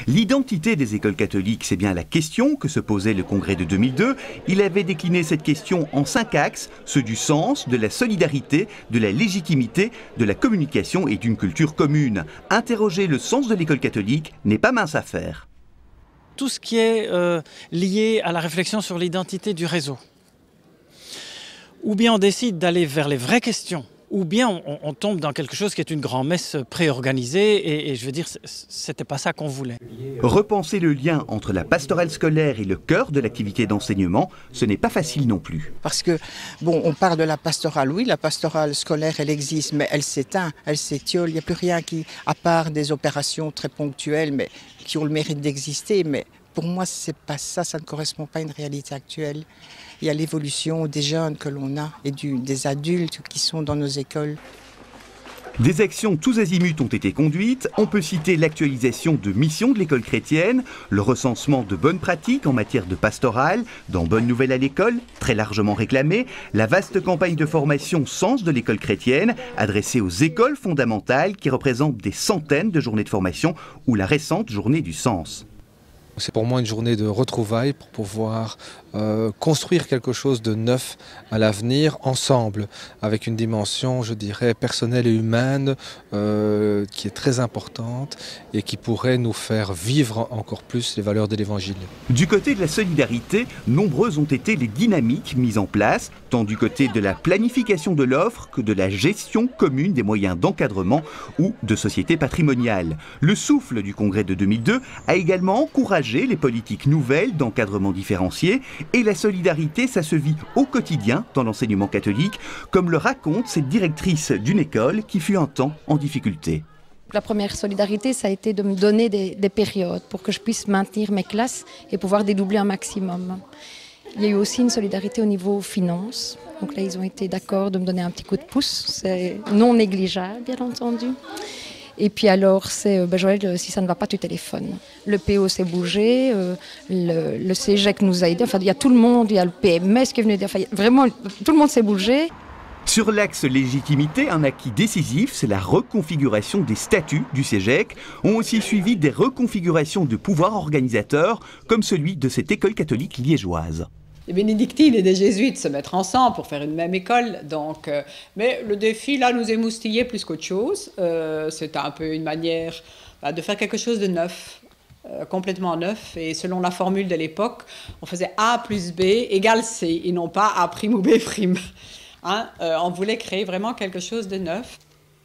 L'identité des écoles catholiques, c'est bien la question que se posait le congrès de 2002. Il avait décliné cette question en 5 axes, ceux du sens, de la solidarité, de la légitimité, de la communication et d'une culture commune. Interroger le sens de l'école catholique n'est pas mince affaire. Tout ce qui est lié à la réflexion sur l'identité du réseau. Ou bien on décide d'aller vers les vraies questions, ou bien on tombe dans quelque chose qui est une grand-messe préorganisée, et je veux dire, c'était pas ça qu'on voulait. Repenser le lien entre la pastorale scolaire et le cœur de l'activité d'enseignement, ce n'est pas facile non plus. Parce que, bon, on parle de la pastorale, oui, la pastorale scolaire, elle existe, mais elle s'éteint, elle s'étiole, il n'y a plus rien qui, à part des opérations très ponctuelles, mais qui ont le mérite d'exister, mais pour moi, c'est pas ça, ça ne correspond pas à une réalité actuelle. Il y a l'évolution des jeunes que l'on a et des adultes qui sont dans nos écoles. Des actions tous azimuts ont été conduites. On peut citer l'actualisation de missions de l'école chrétienne, le recensement de bonnes pratiques en matière de pastorale, dans Bonne Nouvelle à l'école, très largement réclamée, la vaste campagne de formation Sens de l'école chrétienne, adressée aux écoles fondamentales qui représentent des centaines de journées de formation, ou la récente journée du sens. C'est pour moi une journée de retrouvailles pour pouvoir construire quelque chose de neuf à l'avenir ensemble, avec une dimension, je dirais, personnelle et humaine qui est très importante et qui pourrait nous faire vivre encore plus les valeurs de l'Évangile. Du côté de la solidarité, nombreuses ont été les dynamiques mises en place, tant du côté de la planification de l'offre que de la gestion commune des moyens d'encadrement ou de société patrimoniale. Le souffle du congrès de 2002 a également encouragé les politiques nouvelles d'encadrement différencié, et la solidarité, ça se vit au quotidien dans l'enseignement catholique, comme le raconte cette directrice d'une école qui fut un temps en difficulté. La première solidarité, ça a été de me donner des périodes pour que je puisse maintenir mes classes et pouvoir dédoubler un maximum. Il y a eu aussi une solidarité au niveau finances. Donc là, ils ont été d'accord de me donner un petit coup de pouce. C'est non négligeable, bien entendu. Et puis alors, c'est Joël, si ça ne va pas, tu téléphones. Le PO s'est bougé, le CEGEC nous a aidés. Enfin, il y a tout le monde, il y a le PMS qui est venu aider. Enfin, vraiment, tout le monde s'est bougé. Sur l'axe légitimité, un acquis décisif, c'est la reconfiguration des statuts du CEGEC. Ont aussi suivi des reconfigurations de pouvoirs organisateurs, comme celui de cette école catholique liégeoise. Les bénédictines et des jésuites se mettre ensemble pour faire une même école. Donc, mais le défi, là, nous émoustillait plus qu'autre chose. C'était un peu une manière de faire quelque chose de neuf, complètement neuf. Et selon la formule de l'époque, on faisait A plus B égale C, et non pas A prime ou B prime. Hein, on voulait créer vraiment quelque chose de neuf.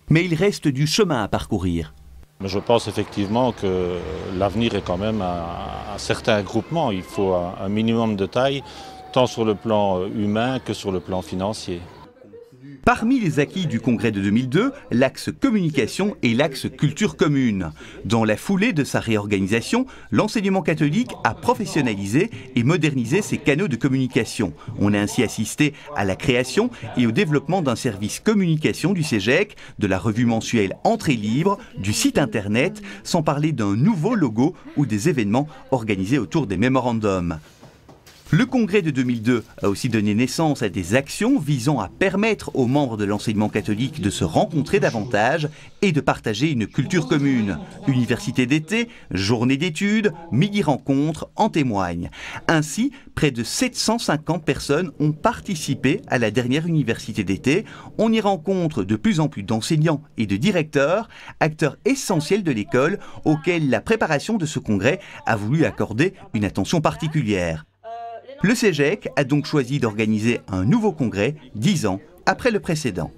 Mais il reste du chemin à parcourir. Je pense effectivement que l'avenir est quand même un certain groupement. Il faut un minimum de taille, tant sur le plan humain que sur le plan financier. Parmi les acquis du congrès de 2002, l'axe communication et l'axe culture commune. Dans la foulée de sa réorganisation, l'enseignement catholique a professionnalisé et modernisé ses canaux de communication. On a ainsi assisté à la création et au développement d'un service communication du CEGEC, de la revue mensuelle Entrée libre, du site internet, sans parler d'un nouveau logo ou des événements organisés autour des mémorandums. Le congrès de 2002 a aussi donné naissance à des actions visant à permettre aux membres de l'enseignement catholique de se rencontrer davantage et de partager une culture commune. Université d'été, journée d'études, midi-rencontres en témoignent. Ainsi, près de 750 personnes ont participé à la dernière université d'été. On y rencontre de plus en plus d'enseignants et de directeurs, acteurs essentiels de l'école, auxquels la préparation de ce congrès a voulu accorder une attention particulière. Le CEGEC a donc choisi d'organiser un nouveau congrès 10 ans après le précédent.